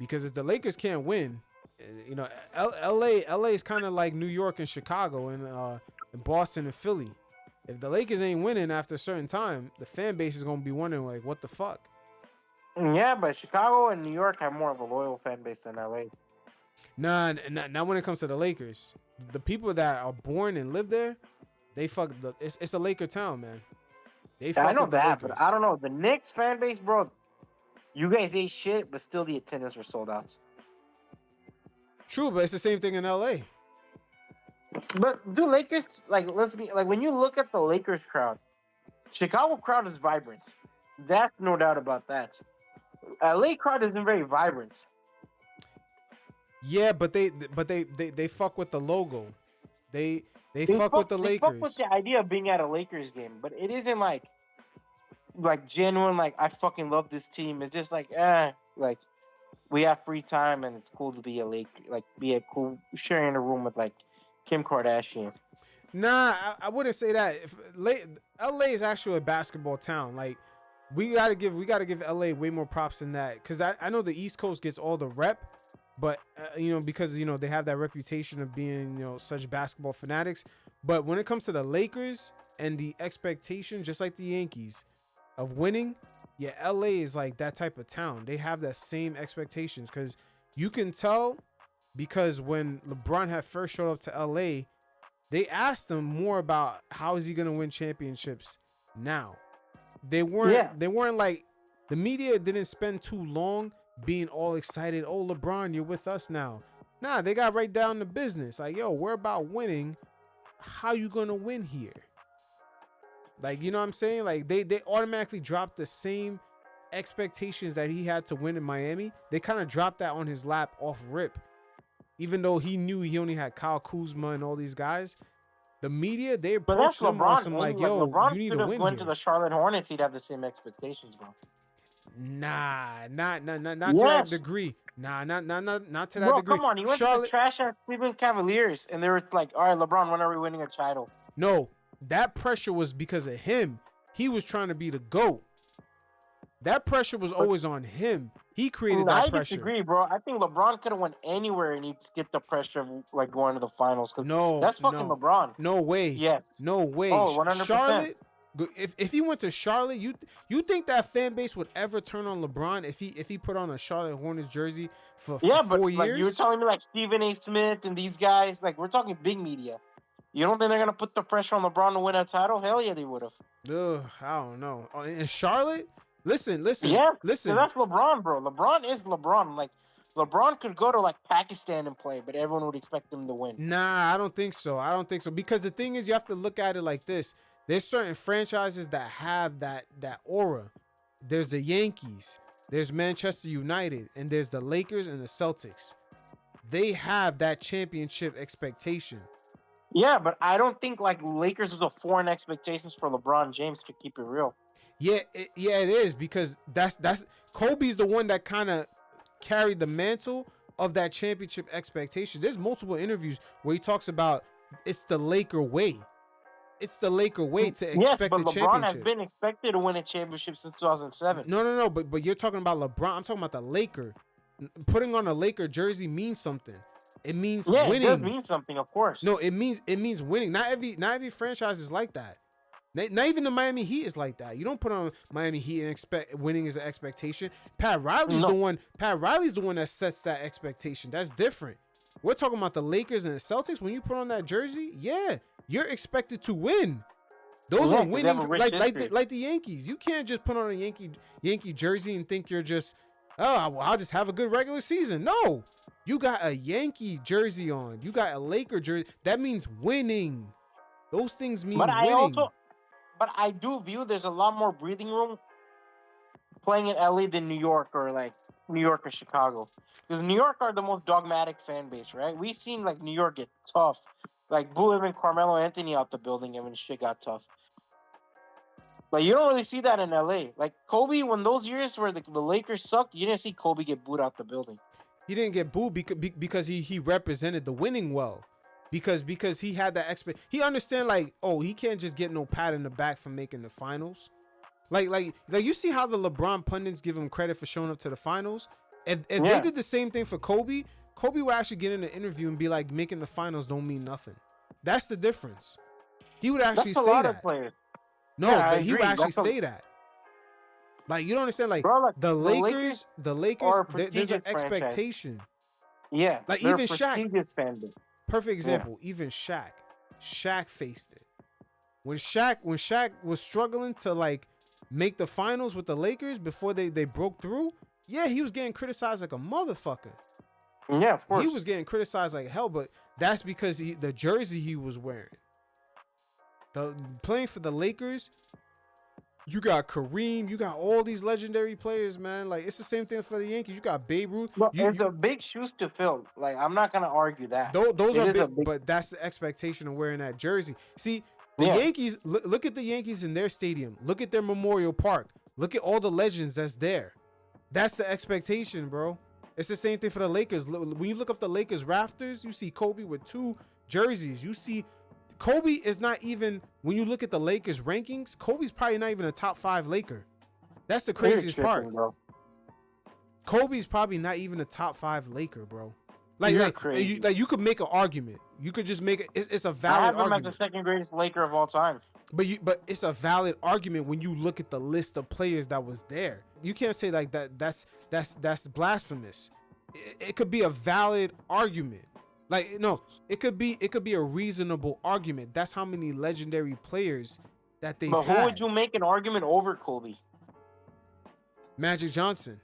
Because if the Lakers can't win, you know, LA is kind of like New York and Chicago and Boston and Philly. If the Lakers ain't winning after a certain time, the fan base is gonna be wondering like, what the fuck? Yeah, but Chicago and New York have more of a loyal fan base than LA. Nah, not when it comes to the Lakers. The people that are born and live there, they fuck. It's a Laker town, man. They fuck I know with the that, Lakers. but I don't know the Knicks fan base, bro. You guys ate shit, but still the attendance were sold out. True, but it's the same thing in LA. But do Lakers let's be like when you look at the Lakers crowd, Chicago crowd is vibrant. That's no doubt about that. LA crowd isn't very vibrant. Yeah, but they fuck with the logo. They fuck with the They fuck with Lakers. the idea of being at a Lakers game, but it isn't like genuine. Like I fucking love this team. It's just like we have free time and it's cool to be a be a cool sharing a room with like Kim Kardashian. Nah, I wouldn't say that. LA is actually a basketball town. Like we gotta give LA way more props than that. Because I know the East Coast gets all the rep, but because they have that reputation of being such basketball fanatics. But when it comes to the Lakers and the expectation, just like the Yankees, of winning, yeah, LA is like that type of town. They have that same expectations because you can tell because when LeBron had first showed up to LA, they asked him more about how is he gonna win championships now. They weren't like the media didn't spend too long being all excited. Oh, LeBron, you're with us now. Nah, they got right down to business. Like, yo, we're about winning. How you gonna win here? Like, you know what I'm saying? Like they automatically dropped the same expectations that he had to win in Miami. They kind of dropped that on his lap off rip. Even though he knew he only had Kyle Kuzma and all these guys, the media, they approached him on some like, yo, LeBron you need should to have win went here. to the Charlotte Hornets. He'd have the same expectations, bro. Nah, not to that Yes, degree. Nah, not to that bro. degree. Come on, he went to the Charlotte, trash ass Cleveland Cavaliers, and they were like, "All right, LeBron, when are we winning a title?" no, that pressure was because of him. He was trying to be the GOAT. That pressure was always on him. He created that I pressure. disagree, bro. I think LeBron could have went anywhere and he'd get the pressure of like going to the finals. Cause No, that's fucking no, LeBron. no way. Yes. No way. Oh, 100%. Charlotte, if he went to Charlotte, you think that fan base would ever turn on LeBron if he put on a Charlotte Hornets jersey for 4 years? Like you were telling me like Stephen A. Smith and these guys, like we're talking big media. You don't think they're gonna put the pressure on LeBron to win a title? Hell yeah, they would have. Ugh, I don't know. In Charlotte, listen. Yeah, that's LeBron, bro. LeBron is LeBron. Like LeBron could go to like Pakistan and play, but everyone would expect him to win. Nah, I don't think so. Because the thing is, you have to look at it like this. There's certain franchises that have that aura. There's the Yankees, there's Manchester United, and there's the Lakers and the Celtics. They have that championship expectation. Yeah, but I don't think like Lakers was a foreign expectations for LeBron James, to keep it real. Yeah, it is because that's Kobe's the one that kind of carried the mantle of that championship expectation. There's multiple interviews where he talks about it's the Laker way. It's the Laker way to expect a championship. LeBron has been expected to win a championship since 2007. No, but you're talking about LeBron. I'm talking about the Laker. Putting on a Laker jersey means something. It means winning. It does mean something, of course. No, it means winning. Not every franchise is like that. Not even the Miami Heat is like that. You don't put on Miami Heat and expect winning is an expectation. Pat Riley's the one that sets that expectation. That's different. We're talking about the Lakers and the Celtics. When you put on that jersey, yeah, you're expected to win. Those are winning like the Yankees. You can't just put on a Yankee jersey and think you're just, I'll just have a good regular season. No. You got a Yankee jersey on. You got a Laker jersey. That means winning. Those things mean winning. But I do view there's a lot more breathing room playing in LA than New York or Chicago. Because New York are the most dogmatic fan base, right? We've seen like New York get tough. Like Boo and Carmelo Anthony out the building and when shit got tough. Like you don't really see that in LA. Like Kobe, when those years where the Lakers sucked, you didn't see Kobe get booed out the building. He didn't get booed because he represented the winning well. Because he had that he understand like, oh, he can't just get no pat in the back for making the finals. Like you see how the LeBron pundits give him credit for showing up to the finals. If they did the same thing for Kobe, Kobe would actually get in an interview and be like, making the finals don't mean nothing. That's the difference. He would actually That's a say lot that. of players. No, Yeah, I but he would agree. actually That's a- say that. Like, you don't understand, like, Bro, like, the Lakers, are a there's an prestigious franchise. expectation. Yeah, Like, they're even a Shaq, prestigious fan base. perfect example, even Shaq faced it. When Shaq was struggling to like make the finals with the Lakers before they broke through, yeah, he was getting criticized like a motherfucker. Yeah, of course. He was getting criticized like hell, but that's because the jersey he was wearing. Playing for the Lakers, you got Kareem, you got all these legendary players, man. Like, it's the same thing for the Yankees. You got Babe Ruth. It's a big shoes to fill. Like, I'm not gonna argue that. Those It are is a big, but that's the expectation of wearing that jersey. See, the Yeah. Yankees, look at the Yankees in their stadium. Look at their Memorial Park. Look at all the legends that's there. That's the expectation, bro. It's the same thing for the Lakers. When you look up the Lakers rafters, you see Kobe with 2 jerseys. You see Kobe is not even, when you look at the Lakers rankings, Kobe's probably not even a top 5 Laker. That's the craziest part. Bro. Kobe's probably not even a top 5 Laker, bro. Like, You're like, crazy. you could make an argument. You could just make it. It's a I valid have him argument. as the second greatest Laker of all time. But it's a valid argument when you look at the list of players that was there. You can't say like that. That's blasphemous. It could be a valid argument. Like, no, it could be a reasonable argument. That's how many legendary players that they've But who had. would you make an argument over Kobe? Magic Johnson,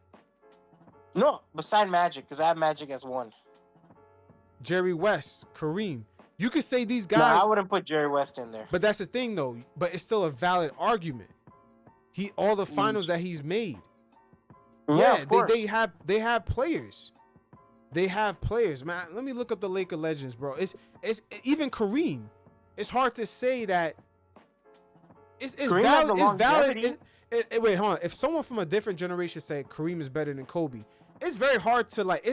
No, beside Magic, because I have Magic as 1. Jerry West, Kareem. You could say these No, guys. I wouldn't put Jerry West in there. But that's the thing, though. But it's still a valid argument. All the finals that he's made. Yeah, of course. they have players. They have players, man. Let me look up the Laker legends, bro. It's even Kareem. It's hard to say that. It's Kareem has valid. the It's valid. longevity. Wait, hold on. If someone from a different generation said Kareem is better than Kobe, it's very hard to like.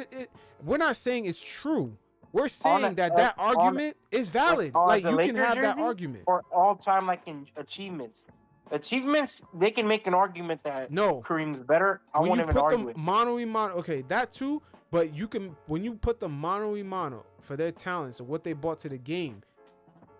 We're not saying it's true. We're saying that argument is valid. Like, the you can Laker have that jersey argument. Or all time, like, in achievements. Achievements, they can make an argument that No. Kareem's better. I When won't you even put argue the it. mano y mano, okay, that too. But you can, when you put the mano y mano for their talents and what they brought to the game,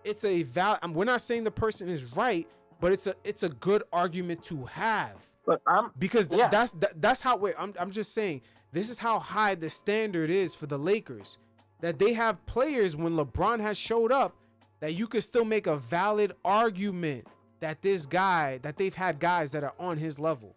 it's a valid. We're not saying the person is right, but it's a good argument to have. But Because yeah. that's how. Wait, I'm just saying this is how high the standard is for the Lakers. That they have players when LeBron has showed up, that you could still make a valid argument that they've had guys that are on his level.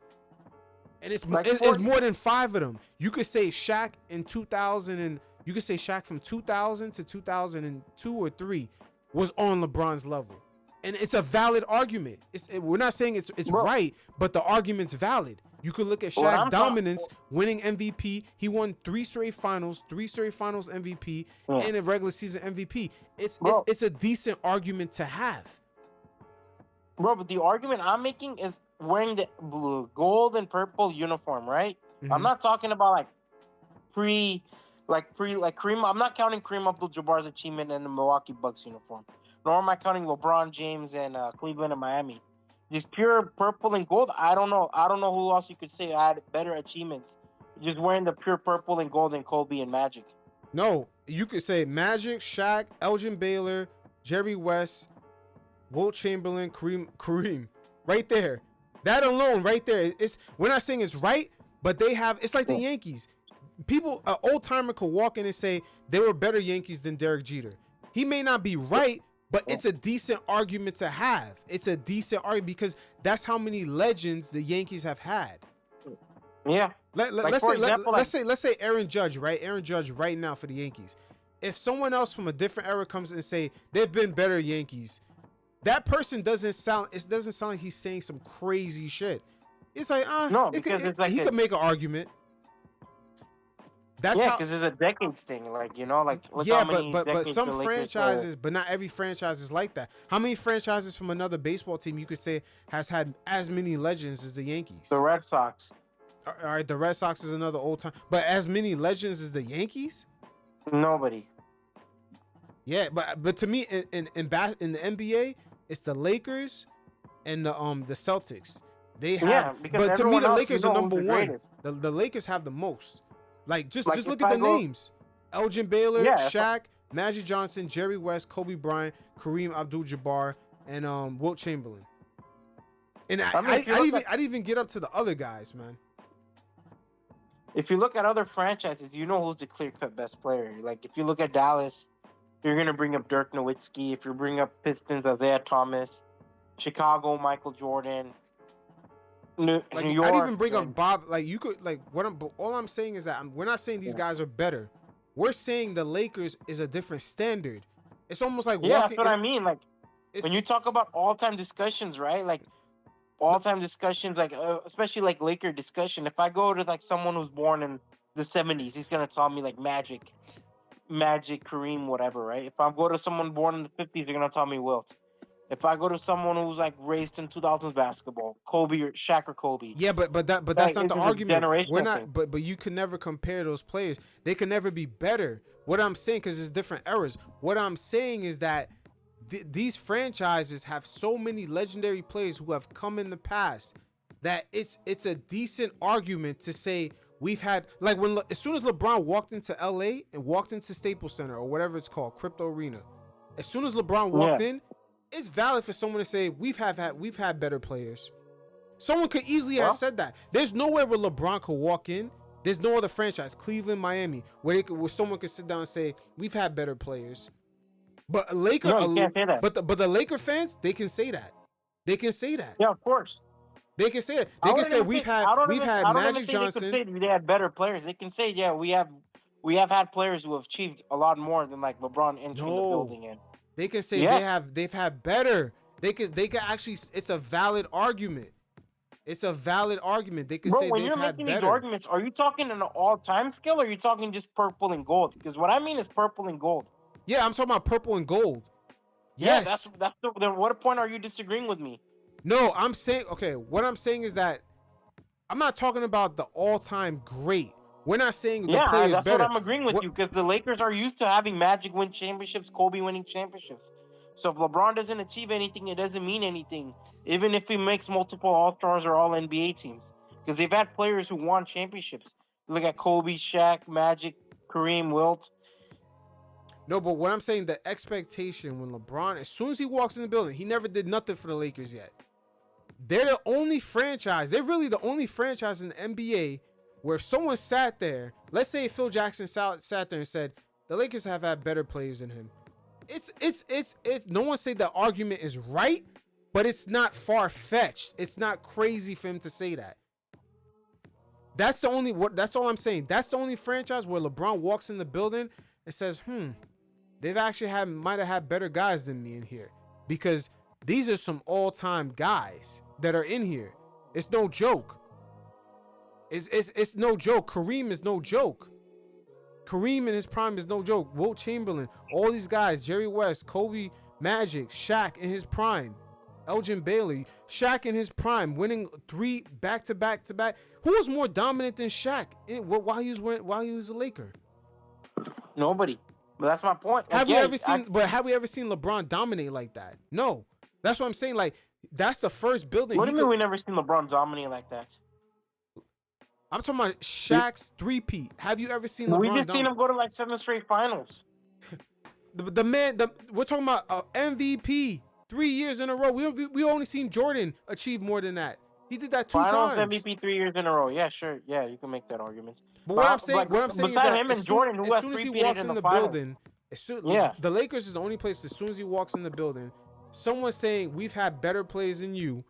And it's more than 5 of them. You could say Shaq in 2000, and you could say Shaq from 2000 to 2002 or 3 was on LeBron's level. And it's a valid argument. We're not saying it's right, but the argument's valid. You could look at Shaq's dominance, winning MVP. He won 3 straight finals MVP, and a regular season MVP. It's a decent argument to have. Bro, but the argument I'm making is wearing the gold and purple uniform, right? Mhm. I'm not talking about Kareem. I'm not counting Kareem Abdul-Jabbar's achievement in the Milwaukee Bucks uniform. Nor am I counting LeBron James and Cleveland and Miami. Just pure purple and gold. I don't know who else you could say had better achievements. Just wearing the pure purple and gold and Kobe and Magic. No, you could say Magic, Shaq, Elgin Baylor, Jerry West, Wilt Chamberlain, Kareem. Right there. That alone right there. We're not saying it's right, but it's like the Yankees. People, an old timer could walk in and say they were better Yankees than Derek Jeter. He may not be right, but it's a decent argument to have. It's a decent argument because that's how many legends the Yankees have had. Yeah. Let's say Aaron Judge, right? Aaron Judge right now for the Yankees. If someone else from a different era comes and say they've been better Yankees, that person doesn't sound like he's saying some crazy shit. It's like, no, because he could make an argument. Because it's a decades thing, but some franchises, but not every franchise is like that. How many franchises from another baseball team you could say has had as many legends as the Yankees? The Red Sox. All right, the Red Sox is another old time, but as many legends as the Yankees? Nobody. Yeah, but to me, in the NBA, it's the Lakers and the Celtics. They have, but to me, the Lakers are number one. The Lakers have the most. Like just Like, look if at I the go- names: Elgin Baylor, Yeah, if Shaq, Magic Johnson, Jerry West, Kobe Bryant, Kareem Abdul-Jabbar, and Wilt Chamberlain. And I mean, if you look at I'd even get up to the other guys, man. if you look at other franchises, you know who's the clear-cut best player. Like, if you look at Dallas, you're gonna bring up Dirk Nowitzki. If you bring up Pistons, Isaiah Thomas. Chicago, Michael Jordan. New Like York. I'd even bring like, up Bob. Like you could like what I'm. But all I'm saying is that we're not saying these guys are better. We're saying the Lakers is a different standard. It's almost like Yeah, walking. that's what I mean. Like, It's when you talk about all-time discussions, right? Like, all-time discussions, like especially like Laker discussion. If I go to like someone who's born in the '70s, he's gonna tell me like Magic, Kareem, whatever, right? If I go to someone born in the '50s, they're gonna tell me Wilt. If I go to someone who's like raised in 2000s basketball, Kobe or Shaq or Kobe. yeah, but that's Like, not this the is a argument. We're generational not. thing. But you can never compare those players. They can never be better. What I'm saying, because it's different eras. What I'm saying is that these franchises have so many legendary players who have come in the past that it's a decent argument to say we've had, like, as soon as LeBron walked into LA and walked into Staples Center or whatever it's called, Crypto Arena, as soon as LeBron walked in, it's valid for someone to say we've had better players. Someone could easily have said that. There's nowhere where LeBron could walk in. There's no other franchise, Cleveland, Miami, where someone could sit down and say we've had better players. But No, you can't say that. But the Laker fans, they can say that. They can say that. Yeah, of course. They can say it. They can say we've had Magic Johnson. They could say they had better players. They can say, yeah, we have had players who have achieved a lot more than like LeBron entering the building in. They can say they've had better. They can actually. It's a valid argument. It's a valid argument. They can say when they've you're had making better. these arguments, are you talking an all-time scale, or are you talking just purple and gold? Because what I mean is purple and gold. Yeah, I'm talking about purple and gold. Yeah, Yes. then what point are you disagreeing with me? No, I'm saying, okay, what I'm saying is that I'm not talking about the all-time great. We're not saying the players that's better. what I'm agreeing with you, because the Lakers are used to having Magic win championships, Kobe winning championships. So if LeBron doesn't achieve anything, it doesn't mean anything, even if he makes multiple All-Stars or All-NBA teams, because they've had players who won championships. Look at Kobe, Shaq, Magic, Kareem, Wilt. No, but what I'm saying, the expectation when LeBron, as soon as he walks in the building, he never did nothing for the Lakers yet. They're the only franchise. They're really the only franchise in the NBA where if someone sat there, let's say Phil Jackson sat there and said, the Lakers have had better players than him. It's no one say the argument is right, but it's not far-fetched. It's not crazy for him to say that. That's all I'm saying. That's the only franchise where LeBron walks in the building and says, they've actually might have had better guys than me in here, because these are some all-time guys that are in here. It's no joke. It's no joke. Kareem is no joke. Kareem in his prime is no joke. Wilt Chamberlain, all these guys, Jerry West, Kobe, Magic, Shaq in his prime, Elgin Baylor, Shaq in his prime, winning 3 back-to-back. Who was more dominant than Shaq while he was a Laker? Nobody. But that's my point. Have we ever seen LeBron dominate like that? No. That's what I'm saying. Like, that's the first building. What do you mean we never seen LeBron dominate like that? I'm talking about Shaq's three-peat. Have you ever seen LeBron? We just seen him go to like 7 straight finals. We're talking about MVP 3 years in a row. We only seen Jordan achieve more than that. He did that 2 Finals times. MVP 3 years in a row. Yeah, sure. Yeah, you can make that argument. But what I'm saying is that him and Jordan, who as soon as he walks in the building, yeah, the Lakers is the only place. As soon as he walks in the building, someone saying we've had better players than you.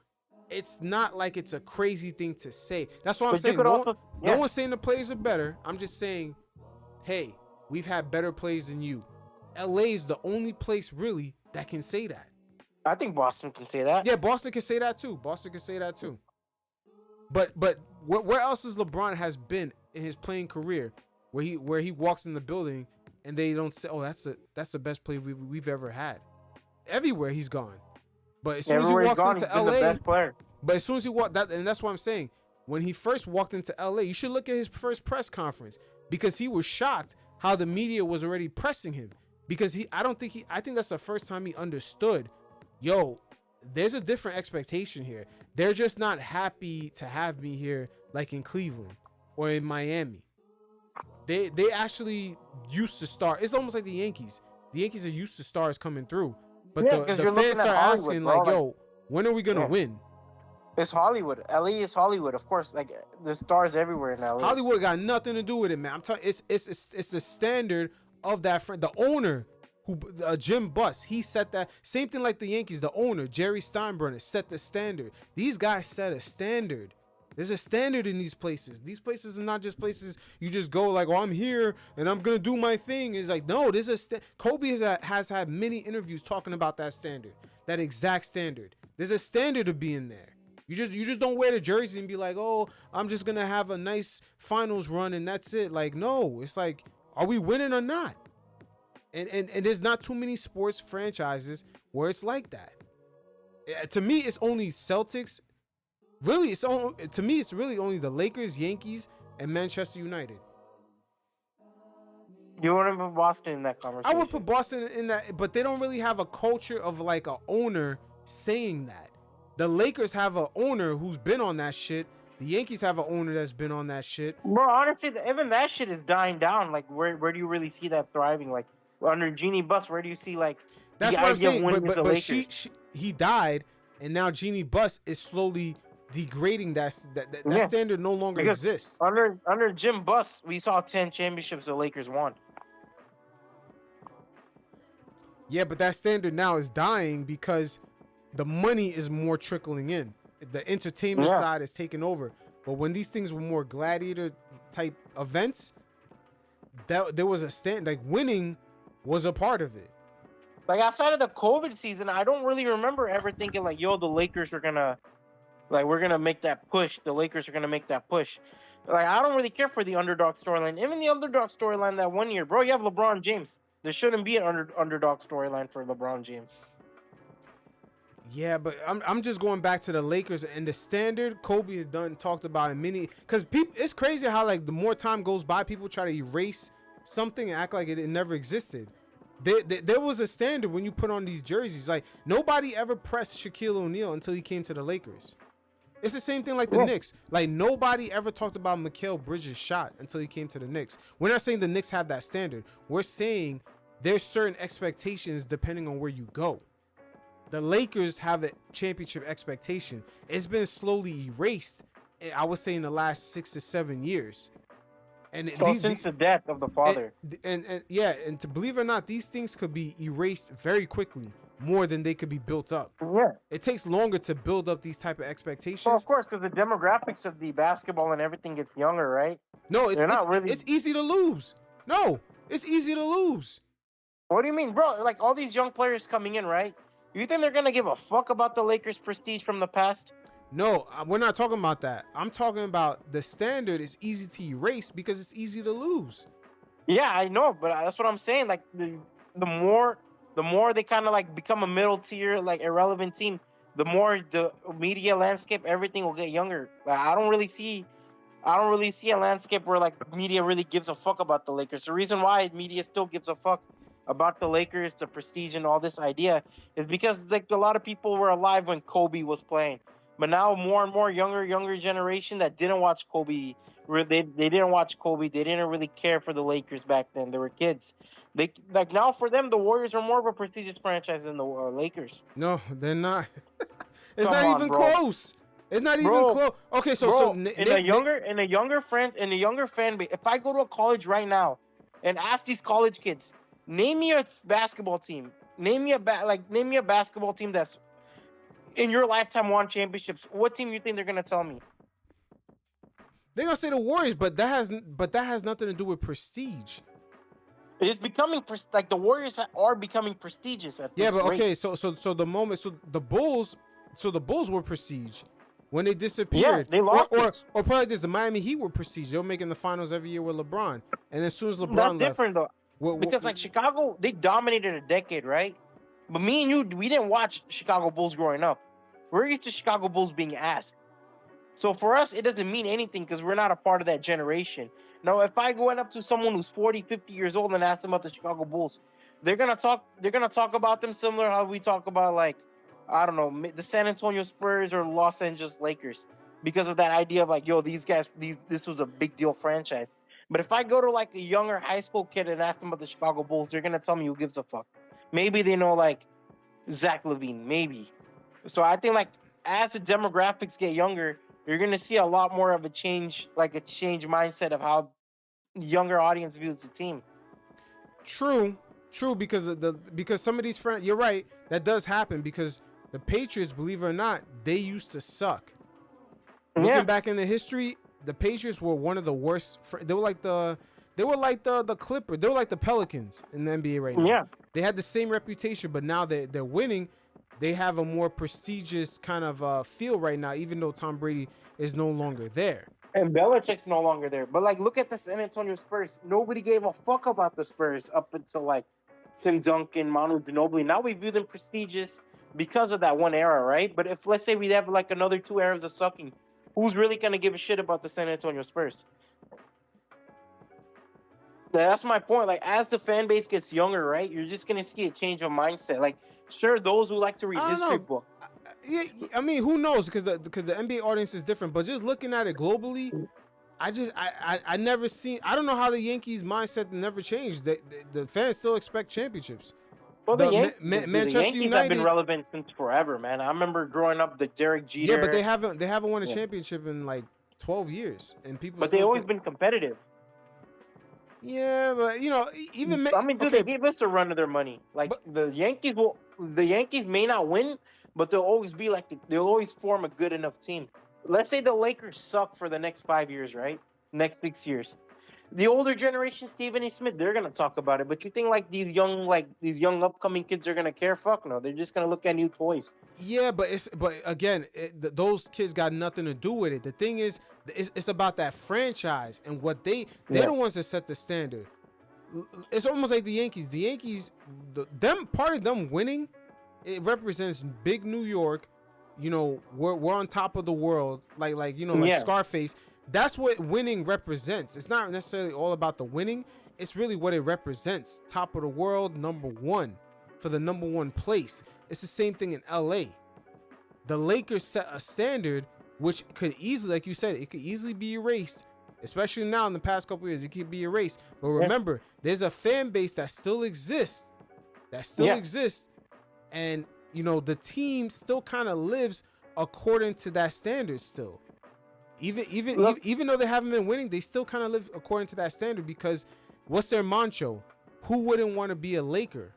It's not like it's a crazy thing to say. That's what I'm saying. No one's saying the players are better. I'm just saying, hey, we've had better players than you. LA is the only place really that can say that. I think Boston can say that. Yeah, Boston can say that too. But where else has LeBron has been in his playing career where he walks in the building and they don't say, oh, that's the best player we've ever had. Everywhere he's gone. But as soon as he walks into LA, but as soon as he walked that, and that's what I'm saying. When he first walked into LA, you should look at his first press conference, because he was shocked how the media was already pressing him. Because I think that's the first time he understood, yo, there's a different expectation here. They're just not happy to have me here like in Cleveland or in Miami. They actually used to start. It's almost like the Yankees. The Yankees are used to stars coming through, but Yeah, because the you're looking fans at start Hollywood, asking bro. like, Like, "Yo, when are we gonna yeah, win?" it's Hollywood. LA is Hollywood, of course. Like, there's stars everywhere in LA. Hollywood got nothing to do with it, man. I'm telling it's the standard of that friend. The owner who Jim Buss, he set that same thing like the Yankees. The owner Jerry Steinbrenner set the standard. These guys set a standard. There's a standard in these places. These places are not just places you just go like, oh, I'm here and I'm gonna do my thing. It's like, no, there's a Kobe has had many interviews talking about that standard, that exact standard. There's a standard of being there. You just don't wear the jersey and be like, oh, I'm just gonna have a nice finals run and that's it. Like, no, it's like, are we winning or not? And there's not too many sports franchises where it's like that. To me, it's only Celtics. Really, to me, it's really only the Lakers, Yankees, and Manchester United. You want to put Boston in that conversation? I would put Boston in that, but they don't really have a culture of like a owner saying that. The Lakers have an owner who's been on that shit. The Yankees have an owner that's been on that shit. Bro, honestly, even that shit is dying down. Like, where do you really see that thriving? Like, under Jeanie Buss, where do you see like That's the what I'm idea of saying. winning with the But Lakers? he died, and now Jeanie Buss is slowly degrading that Yeah, standard no longer because exists. under Jim Buss, we saw 10 championships the Lakers won. Yeah, but that standard now is dying because the money is more trickling in. The entertainment Yeah. side is taking over. But when these things were more gladiator type events, that there was a stand, like winning was a part of it. Like, outside of the COVID season, I don't really remember ever thinking like, yo, the Lakers are gonna, like, we're gonna make that push. The Lakers are gonna make that push. Like, I don't really care for the underdog storyline. Even the underdog storyline that 1 year, bro, you have LeBron James. There shouldn't be an underdog storyline for LeBron James. Yeah, but I'm just going back to the Lakers and the standard Kobe has done talked about in many, because people, it's crazy how like the more time goes by, people try to erase something and act like it never existed. There was a standard when you put on these jerseys. Like nobody ever pressed Shaquille O'Neal until he came to the Lakers. It's the same thing like the Yeah. Knicks. Like nobody ever talked about Mikal Bridges' shot until he came to the Knicks. We're not saying the Knicks have that standard. We're saying there's certain expectations depending on where you go. The Lakers have a championship expectation. It's been slowly erased, I would say, in the last 6 to 7 years. And So since the death of the father. and yeah, and to believe it or not, these things could be erased very quickly, more than they could be built up. Yeah. It takes longer to build up these type of expectations. Well, of course, because the demographics of the basketball and everything gets younger, right? No, They're not really. it's easy to lose. No, it's easy to lose. What do you mean, bro? Like all these young players coming in, right? You think they're gonna give a fuck about the Lakers' prestige from the past? No, we're not talking about that. I'm talking about the standard is easy to erase because it's easy to lose. Yeah, I know, but that's what I'm saying. Like the more they kind of like become a middle tier, like irrelevant team, the more the media landscape, everything will get younger. Like I don't really see a landscape where like media really gives a fuck about the Lakers. The reason why media still gives a fuck about the Lakers, the prestige, and all this idea is because like a lot of people were alive when Kobe was playing, but now more and more younger generation that didn't watch Kobe, they didn't watch Kobe. They didn't really care for the Lakers back then. They were kids. They like now for them the Warriors are more of a prestigious franchise than the Lakers. No, they're not. It's Come not on, even bro. close. It's not even Bro, close. Okay, so Bro, so in a younger fan base, if I go to a college right now and ask these college kids, name me a basketball team. Name me a basketball team that's in your lifetime won championships. What team you think they're gonna tell me? they're gonna say the Warriors, but that has nothing to do with prestige. It's becoming like the Warriors are becoming prestigious at this Yeah, but rate. okay, so the Bulls were prestige when they disappeared. Yeah, they lost it. Or probably this, the Miami Heat were prestige. They were making the finals every year with LeBron, and as soon as LeBron That's left, different though. Because like Chicago, they dominated a decade, right? But me and you, we didn't watch Chicago Bulls growing up. We're used to Chicago Bulls being asked. So for us, it doesn't mean anything because we're not a part of that generation. Now, if I go up to someone who's 40, 50 years old and ask them about the Chicago Bulls, they're gonna talk about them similar how we talk about like, I don't know, the San Antonio Spurs or Los Angeles Lakers, because of that idea of like, yo, these guys, this was a big deal franchise. But if I go to like a younger high school kid and ask them about the Chicago Bulls, they're gonna tell me who gives a fuck. Maybe they know like Zach Levine, maybe. So I think like as the demographics get younger, you're gonna see a lot more of a change, like a change mindset of how younger audience views the team. True, true. Because some of these friends, you're right. That does happen because the Patriots, believe it or not, they used to suck. Looking back in the history, the Patriots were one of the worst. They were like the Clippers. They were like the Pelicans in the NBA right now. Yeah. They had the same reputation, but now they're winning. They have a more prestigious kind of feel right now, even though Tom Brady is no longer there. And Belichick's no longer there. But like, look at the San Antonio Spurs. Nobody gave a fuck about the Spurs up until like Tim Duncan, Manu Ginobili. Now we view them prestigious because of that one era, right? But if let's say we have like another 2 eras of sucking, who's really gonna give a shit about the San Antonio Spurs? That's my point. Like, as the fan base gets younger, right, you're just gonna see a change of mindset. Like, sure, those who like to read history books. Yeah, I mean, who knows? Because the NBA audience is different. But just looking at it globally, I never seen. I don't know how the Yankees' mindset never changed. The fans still expect championships. Well, the Yankees United have been relevant since forever, man. I remember growing up, the Derek Jeter. Yeah, but they haven't won a championship in like 12 years, and people. But they always been competitive. Yeah, but you know, even I mean, dude, they gave us a run of their money. Like the Yankees may not win, but they'll always be like they'll always form a good enough team. Let's say the Lakers suck for the next 5 years, right? Next 6 years. The older generation, Stephen A. Smith, they're gonna talk about it. But you think like these young upcoming kids are gonna care? Fuck no, they're just gonna look at new toys. Yeah, but again, those kids got nothing to do with it. The thing is, it's about that franchise and what they're the ones that set the standard. It's almost like the Yankees. The Yankees, part of them winning, it represents big New York. You know, we're on top of the world, like Scarface. That's what winning represents. It's not necessarily all about the winning. It's really what it represents. Top of the world, number one, for the number one place. It's the same thing in LA. The Lakers set a standard which could easily, like you said, it could easily be erased. Especially now in the past couple of years, it could be erased. But remember, there's a fan base that still exists. And, you know, the team still kind of lives according to that standard still. Even though they haven't been winning, they still kind of live according to that standard because what's their mantra? Who wouldn't want to be a Laker?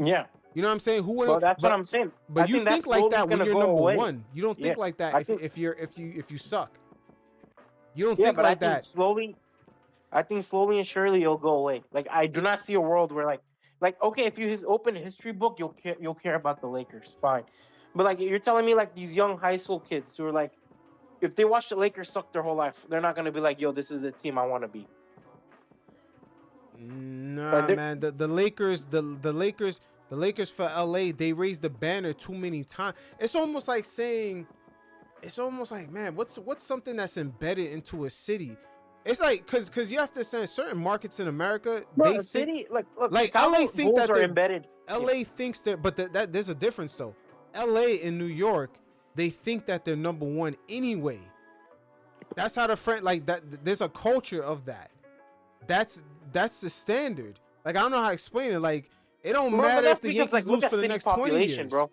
Yeah. You know what I'm saying? Who wouldn't? Well, that's what I'm saying. But you think like that when you're number one. You don't think like that if you suck. You don't think like that. I think slowly and surely it'll go away. Like I do not see a world where like okay, if you open a history book, you'll care about the Lakers, fine. But like you're telling me like these young high school kids who are like, if they watch the Lakers suck their whole life, they're not gonna be like, yo, this is the team I want to be. Nah, man. The Lakers for LA, they raised the banner too many times. It's almost like, man, what's something that's embedded into a city? It's like because you have to say certain markets in America, LA think that they're embedded. LA thinks that, but that there's a difference though. LA and New York, they think that they're number one anyway. That's how that. There's a culture of that. That's the standard. Like I don't know how to explain it. Like it don't matter if the Yankees lose for the next 20 years, bro.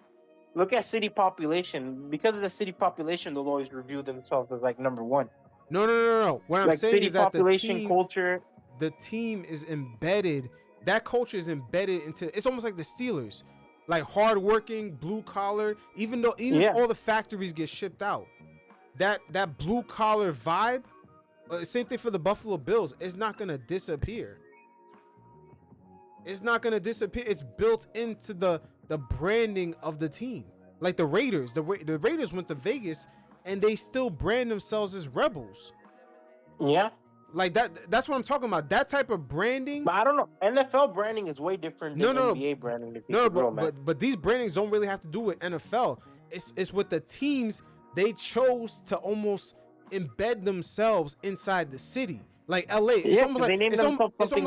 Look at city population. Because of the city population, they'll always review themselves as like number one. No. What I'm saying is that culture, the team is embedded. That culture is embedded into. It's almost like the Steelers, like hardworking, blue collar. Even if all the factories get shipped out, that blue collar vibe. Same thing for the Buffalo Bills. It's not gonna disappear. It's not gonna disappear. It's built into the branding of the team. Like the Raiders. The Raiders went to Vegas and they still brand themselves as rebels. Yeah. Like that's what I'm talking about. That type of branding. But I don't know. NFL branding is way different than NBA branding. But these brandings don't really have to do with NFL. It's with the teams. They chose to almost embed themselves inside the city. Like LA. It's almost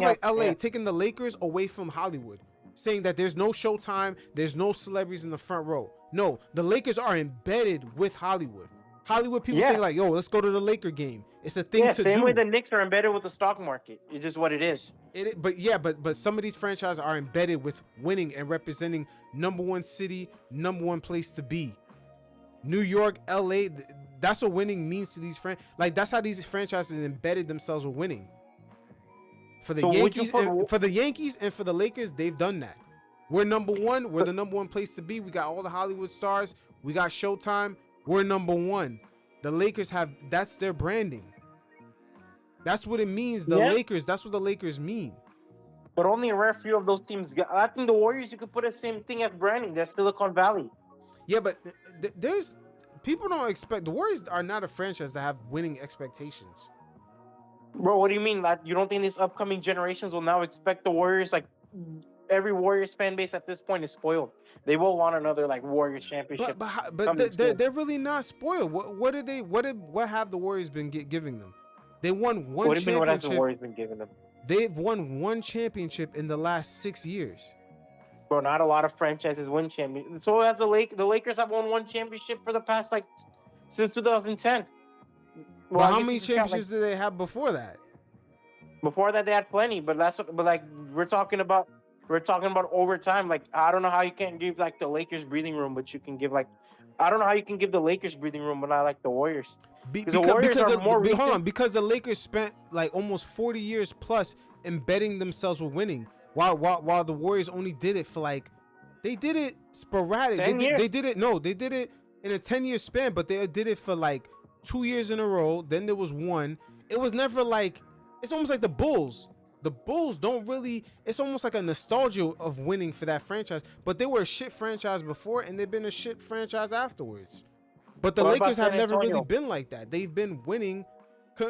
like LA taking the Lakers away from Hollywood, saying that there's no Showtime, there's no celebrities in the front row. No, the Lakers are embedded with Hollywood. Hollywood people Yeah. think like, yo, let's go to the Laker game. It's a thing Yeah, to same do. way the Knicks are embedded with the stock market. It's just what it is. But some of these franchises are embedded with winning and representing number one city, number one place to be. New York, LA, that's what winning means to these like that's how these franchises embedded themselves with winning. For the So Yankees and for the Lakers, they've done that. We're number one. We're the number one place to be. We got all the Hollywood stars. We got Showtime. We're number one. The Lakers that's their branding. That's what it means. The Lakers, that's what the Lakers mean. But only a rare few of those teams. I think the Warriors, you could put the same thing as branding. That's Silicon Valley. Yeah, but there's people don't expect the Warriors are not a franchise that have winning expectations. Bro, what do you mean? Like, you don't think these upcoming generations will now expect the Warriors? Like, every Warriors fan base at this point is spoiled. They will want another like Warriors championship. But they're really not spoiled. What have the Warriors been giving them? They won one championship. What has the Warriors been giving them? They've won one championship in the last 6 years. Bro, not a lot of franchises win championships. So as the Lakers have won one championship for the past since 2010. Well, how many championships did they have before that? Before that, they had plenty. But we're talking about overtime. Like, I don't know how you can't give like the Lakers breathing room, but you can give I don't know how you can give the Lakers breathing room, but not like the Warriors. Because the Lakers spent like almost 40 years plus embedding themselves with winning, while the Warriors only did it for they did it sporadic. They did it in a 10-year span, but they did it for 2 years in a row. Then there was one. It was never it's almost like the Bulls. The Bulls don't really. It's almost like a nostalgia of winning for that franchise, but they were a shit franchise before, and they've been a shit franchise afterwards. But the Lakers have never really been like that. They've been winning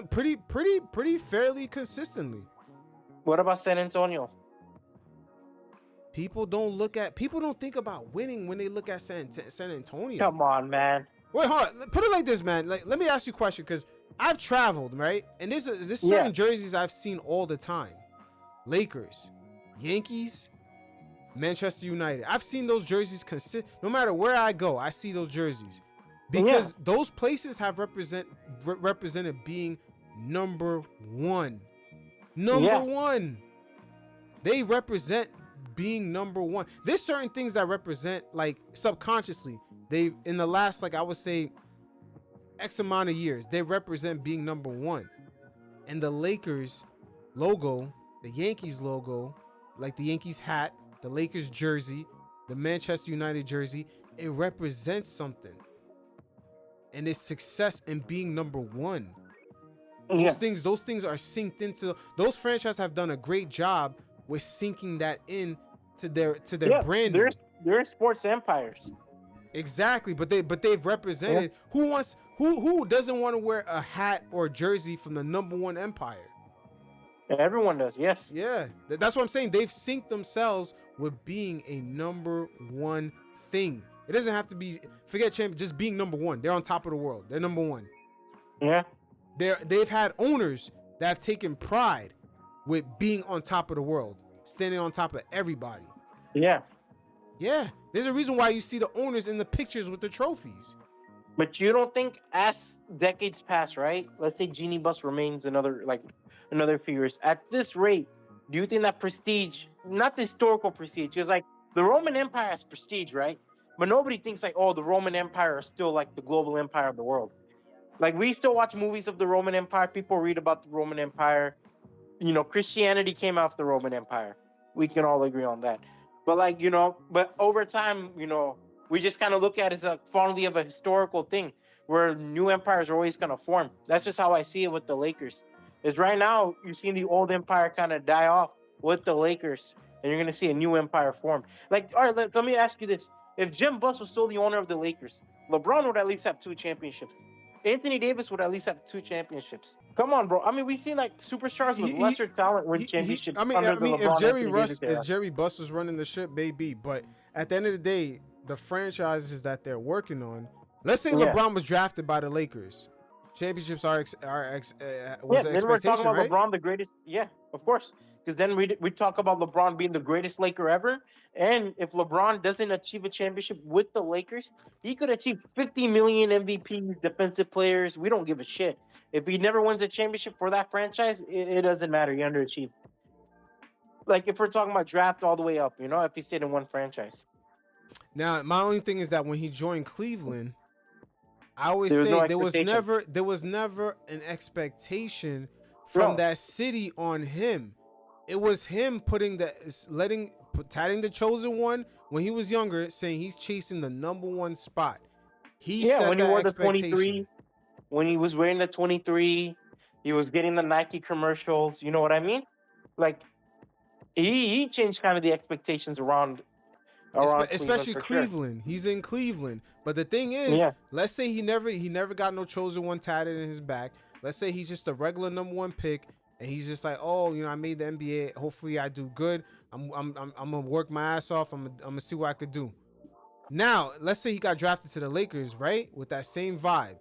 pretty fairly consistently. What about San Antonio? People don't think about winning when they look at San Antonio. Come on, man. Wait, hold on. Put it like this, man. Let me ask you a question, because I've traveled, right? And this certain jerseys I've seen all the time. Lakers, Yankees, Manchester United. I've seen those jerseys no matter where I go, I see those jerseys. Because those places have represented being number one. Number one. They represent being number one. There's certain things that represent subconsciously. They in the last I would say X amount of years, they represent being number one. And the Lakers logo, the Yankees logo, like the Yankees hat, the Lakers jersey, the Manchester United jersey, it represents something. And it's success in being number one. Those things are synced into those franchises have done a great job with syncing that in to their branding. They're sports empires. Exactly, but they've represented who doesn't want to wear a hat or a jersey from the number one empire? Everyone does, yes. Yeah, that's what I'm saying. They've synced themselves with being a number one thing. It doesn't have to be forget champion, just being number one. They're on top of the world. They're number one. Yeah. They've had owners that have taken pride with being on top of the world, standing on top of everybody. Yeah. Yeah. There's a reason why you see the owners in the pictures with the trophies. But you don't think as decades pass, right? Let's say Jeanie Bus remains another few years. At this rate, do you think that prestige, not the historical prestige, because the Roman Empire has prestige, right? But nobody thinks the Roman Empire is still the global empire of the world. We still watch movies of the Roman Empire. People read about the Roman Empire. Christianity came out of the Roman Empire. We can all agree on that. But but over time, we just kind of look at it as fondly of a historical thing where new empires are always going to form. That's just how I see it with the Lakers. Is right now you're seeing the old empire kind of die off with the Lakers, and you're going to see a new empire form. All right, let me ask you this. If Jim Buss was still the owner of the Lakers, LeBron would at least have 2 championships. Anthony Davis would at least have 2 championships. Come on, bro. I mean, we've seen superstars with lesser talent win championships. If Jerry Buss was running the ship, maybe. But at the end of the day, the franchises that they're working on. Let's say LeBron was drafted by the Lakers. Championships was an expectation, then we're talking about right? LeBron, the greatest. Yeah, of course. because then we talk about LeBron being the greatest Laker ever. And if LeBron doesn't achieve a championship with the Lakers, he could achieve 50 million MVPs, defensive players. We don't give a shit. If he never wins a championship for that franchise, it doesn't matter. He underachieved. Like if we're talking about draft all the way up, if he stayed in one franchise. Now, my only thing is that when he joined Cleveland, I always There was say no there was expectations. never an expectation from No. that city on him. It was him tatting the chosen one when he was younger, saying he's chasing the #1 spot. He Yeah, set when he that wore the expectation. 23, when he was wearing the 23, he was getting the Nike commercials. You know what I mean? Like he changed kind of the expectations around Cleveland Especially for sure. Cleveland. He's in Cleveland. But the thing is, Yeah. let's say he never got no chosen one tatted in his back. Let's say he's just a regular #1 pick, and he's just like, oh, I made the NBA. Hopefully, I do good. I'm gonna work my ass off. I'm gonna see what I could do. Now, let's say he got drafted to the Lakers, right? With that same vibe.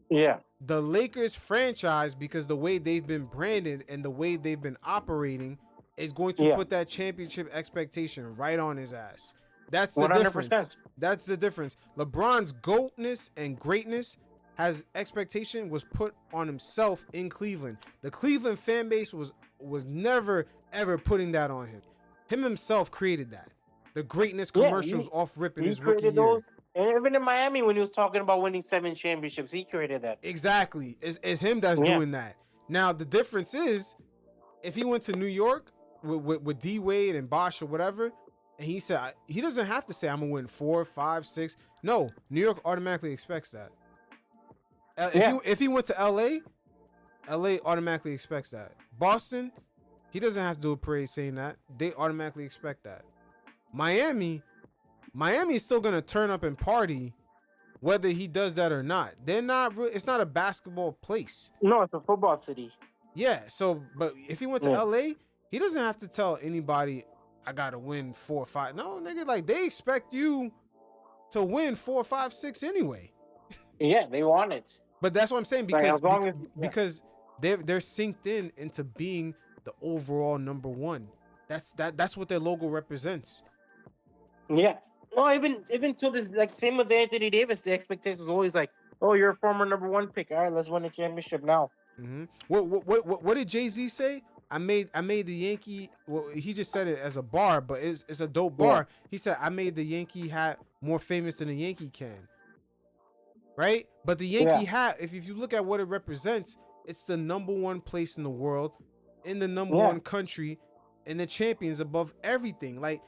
Yeah. The Lakers franchise, because the way they've been branded and the way they've been operating, is going to put that championship expectation right on his ass. That's the 100%. difference. That's the difference. LeBron's GOATness and greatness was put on himself in Cleveland. The Cleveland fan base was never ever putting that on him. Him himself created that. The greatness commercials off ripping his rookie year. Those, and even in Miami when he was talking about winning 7 championships, he created that. Exactly. It's him that's doing that. Now the difference is, if he went to New York with D Wade and Bosh or whatever, and he said he doesn't have to say I'm gonna win 4, 5, 6. No, New York automatically expects that. If he went to LA automatically expects that. Boston, he doesn't have to do a parade saying that. They automatically expect that. Miami is still gonna turn up and party whether he does that or not. It's not a basketball place. No, it's a football city. Yeah, so but if he went to LA, he doesn't have to tell anybody I gotta win 4 or 5. No, nigga, like they expect you to win 4, 5, 6 anyway. Yeah, they want it. But that's what I'm saying, because like, as long as, because they're synced into being the overall #1. That's what their logo represents. Yeah. No, even till this, like, same with Anthony Davis, the expectation was always like, oh, you're a former #1 pick. All right, let's win a championship now. Mm-hmm. What did Jay-Z say? I made the Yankee. Well, he just said it as a bar, but it's a dope bar. He said I made the Yankee hat more famous than the Yankee can. Right? But the Yankee hat, if you look at what it represents, it's the #1 place in the world, in the #1 country, and the champions above everything. Like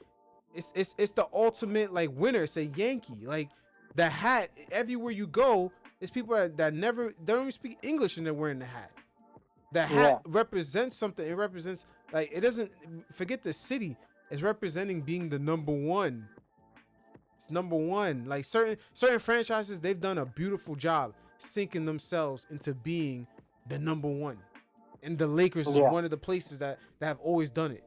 it's the ultimate like winner. It's a Yankee. Like the hat, everywhere you go, it's people that they don't even speak English and they're wearing the hat. The hat represents something. It represents, like, it doesn't forget the city. It's representing being the #1. It's #1. Like certain franchises, they've done a beautiful job sinking themselves into being the #1. And the Lakers is one of the places that have always done it.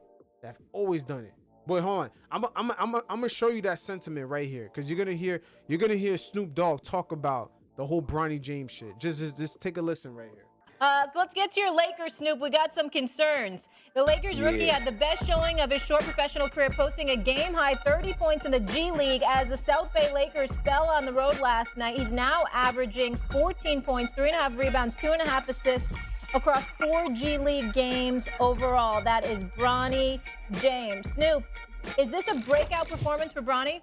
Boy, hold on. I'm gonna show you that sentiment right here, because you're gonna hear Snoop Dogg talk about the whole Bronny James shit. Just take a listen right here. Let's get to your Lakers, Snoop. We got some concerns. The Lakers rookie had the best showing of his short professional career, posting a game-high 30 points in the G League as the South Bay Lakers fell on the road last night. He's now averaging 14 points, 3.5 rebounds, 2.5 assists across 4 G League games overall. That is Bronny James. Snoop, is this a breakout performance for Bronny?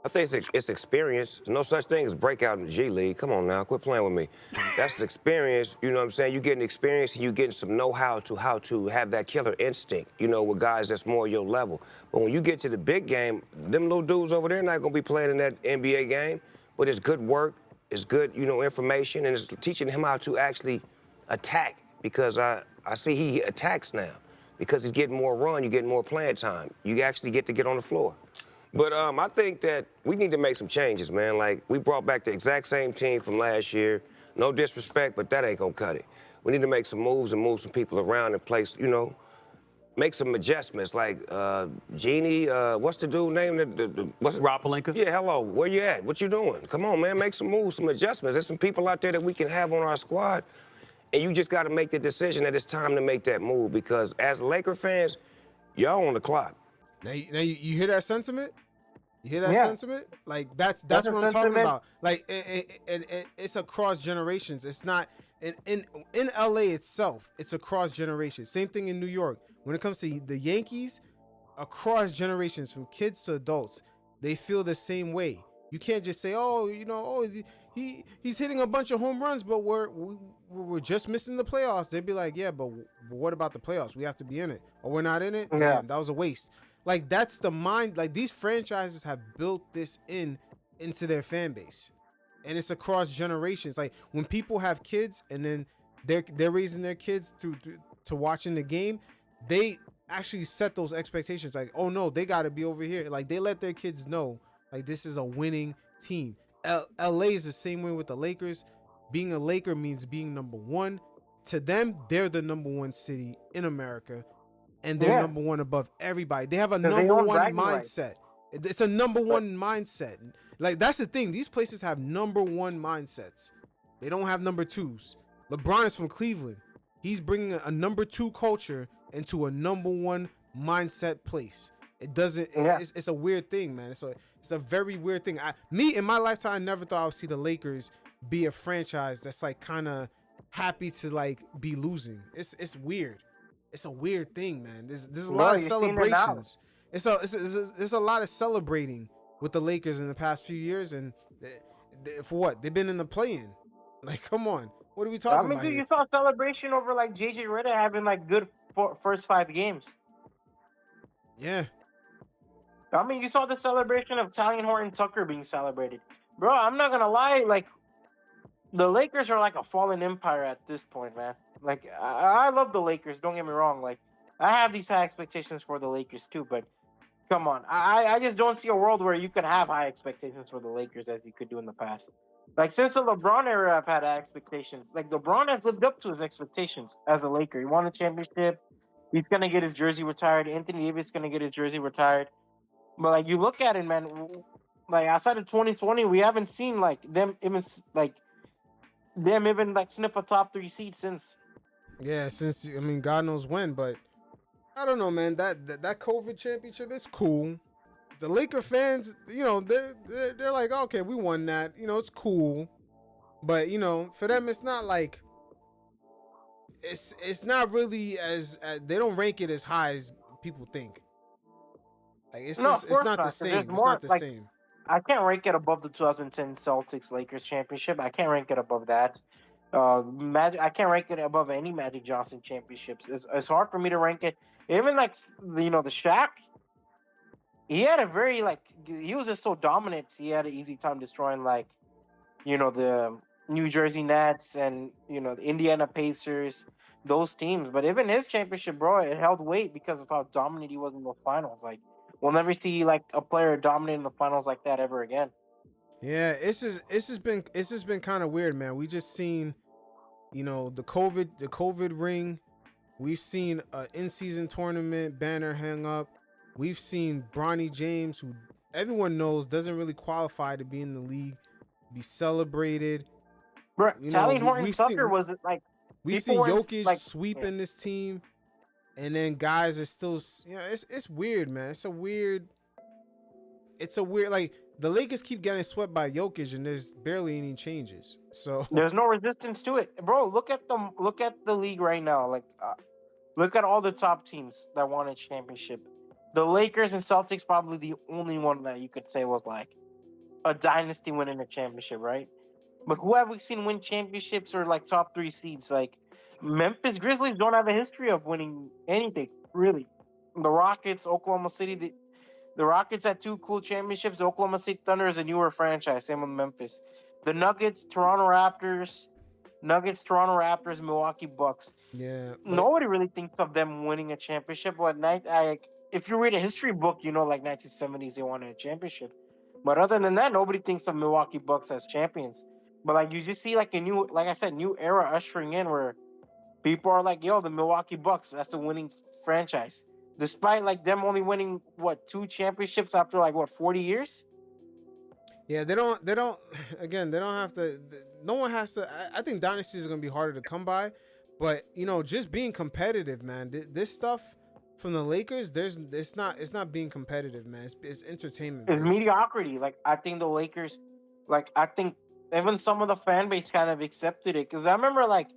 I think it's experience. There's no such thing as breakout in the G League. Come on now, quit playing with me. That's the experience, you know what I'm saying? You're getting experience and you're getting some know-how to how to have that killer instinct, with guys that's more your level. But when you get to the big game, them little dudes over there not gonna be playing in that NBA game, but it's good work, it's good, information, and it's teaching him how to actually attack, because I see he attacks now. Because he's getting more run, you're getting more playing time. You actually get to get on the floor. But I think that we need to make some changes, man. Like, we brought back the exact same team from last year. No disrespect, but that ain't gonna cut it. We need to make some moves and move some people around and place, make some adjustments. Like Jeanie, what's the dude name? What's it? Rob Pelinka? Yeah, hello. Where you at? What you doing? Come on, man. Make some moves, some adjustments. There's some people out there that we can have on our squad And you just got to make the decision that it's time to make that move because as Laker fans, y'all on the clock. Now you hear that sentiment? You hear that Yeah. sentiment? Like that's a what I'm talking sentiment. about. Like it's across generations. It's not in LA itself. It's across generations. Same thing in New York. When it comes to the Yankees, across generations from kids to adults, they feel the same way. You can't just say, oh, he's hitting a bunch of home runs, but we're just missing the playoffs. They'd be like, yeah, but what about the playoffs? We have to be in it, or we're not in it. Yeah. Damn, that was a waste. Like that's the mind. Like these franchises have built this into their fan base, and it's across generations. Like when people have kids and then they're raising their kids to watching the game, they actually set those expectations. Like, oh no, they got to be over here. Like they let their kids know, like this is a winning team. LA is the same way with the Lakers. Being a Laker means being number one. To them, they're the number one city in America. And they're number one above everybody. They have a number one mindset. It's a number one mindset. Like that's the thing. These places have number one mindsets. They don't have number twos. LeBron is from Cleveland. He's bringing a number two culture into a number one mindset place. It doesn't. It's a weird thing, man. It's a very weird thing. In my lifetime, I never thought I would see the Lakers be a franchise that's like kind of happy to like be losing. It's weird. It's a weird thing, man. There's a lot of celebrations. It's a lot of celebrating with the Lakers in the past few years, and for what? They've been in the play-in. Like, come on, what are we talking about? Dude, you saw a celebration over like JJ Redick having like good first 5 games. Yeah. I mean, you saw the celebration of Talion Horton Tucker being celebrated, bro. I'm not gonna lie, like the Lakers are like a fallen empire at this point, man. Like, I love the Lakers. Don't get me wrong. Like, I have these high expectations for the Lakers too. But come on, I just don't see a world where you could have high expectations for the Lakers as you could do in the past. Like since the LeBron era, I've had high expectations. Like LeBron has lived up to his expectations as a Laker. He won a championship. He's gonna get his jersey retired. Anthony Davis is gonna get his jersey retired. But like you look at it, man. Like outside of 2020, we haven't seen like them even sniff a top 3 seed since. Yeah, since God knows when, but I don't know, man. That COVID championship is cool. The Laker fans, they're like, okay, we won that. It's cool, but for them, it's not like it's not really as they don't rank it as high as people think. Like it's not the same. It's not the same. I can't rank it above the 2010 Celtics Lakers championship. I can't rank it above that. I can't rank it above any Magic Johnson championships. It's hard for me to rank it. Even like the Shaq, he had a very he was just so dominant. He had an easy time destroying the New Jersey Nets and the Indiana Pacers, those teams. But even his championship, bro, it held weight because of how dominant he was in the finals. Like we'll never see like a player dominate in the finals like that ever again. Yeah, it's just been kind of weird, man. We just seen, the COVID ring. We've seen an in-season tournament banner hang up. We've seen Bronny James, who everyone knows doesn't really qualify to be in the league, be celebrated. Bro, Talion Horton Tucker was like. We've seen Jokic sweeping this team, and then guys are still. It's weird, man. It's a weird. Like the Lakers keep getting swept by Jokic, and there's barely any changes. So there's no resistance to it, bro. Look at the league right now. Like, look at all the top teams that won a championship. The Lakers and Celtics probably the only one that you could say was like a dynasty winning a championship, right? But who have we seen win championships or like top 3 seeds? Like Memphis Grizzlies don't have a history of winning anything, really. The Rockets, Oklahoma City, the Rockets had 2 cool championships. The Oklahoma City Thunder is a newer franchise. Same with Memphis. The Nuggets, Toronto Raptors, Milwaukee Bucks. Yeah. Nobody really thinks of them winning a championship. But if you read a history book, like 1970s, they won a championship. But other than that, nobody thinks of Milwaukee Bucks as champions. But like you just see like a new, like I said, new era ushering in where people are like, yo, the Milwaukee Bucks, that's a winning franchise. Despite like them only winning 2 championships after 40 years? Yeah, they don't have to no one has to. I think dynasties is gonna be harder to come by, but just being competitive, man. This stuff from the Lakers, it's not being competitive, man. It's entertainment It's based. mediocrity. Like I think the Lakers, like I think even some of the fan base kind of accepted it because I remember like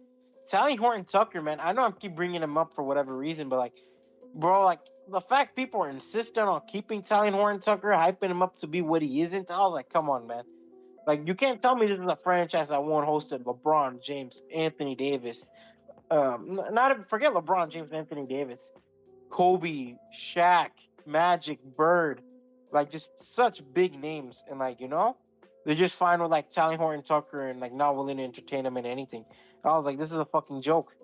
Tally Horton Tucker, man. I know I keep bringing him up for whatever reason, but like, bro, like the fact people are insistent on keeping Tally Horton Tucker, hyping him up to be what he isn't. I was like, come on, man. Like you can't tell me this is a franchise that won't hosted LeBron James, Anthony Davis. Not even forget LeBron James, Anthony Davis. Kobe, Shaq, Magic, Bird, like just such big names, and like they're just fine with like Tally Horton Tucker and like not willing to entertain him in anything. I was like, this is a fucking joke.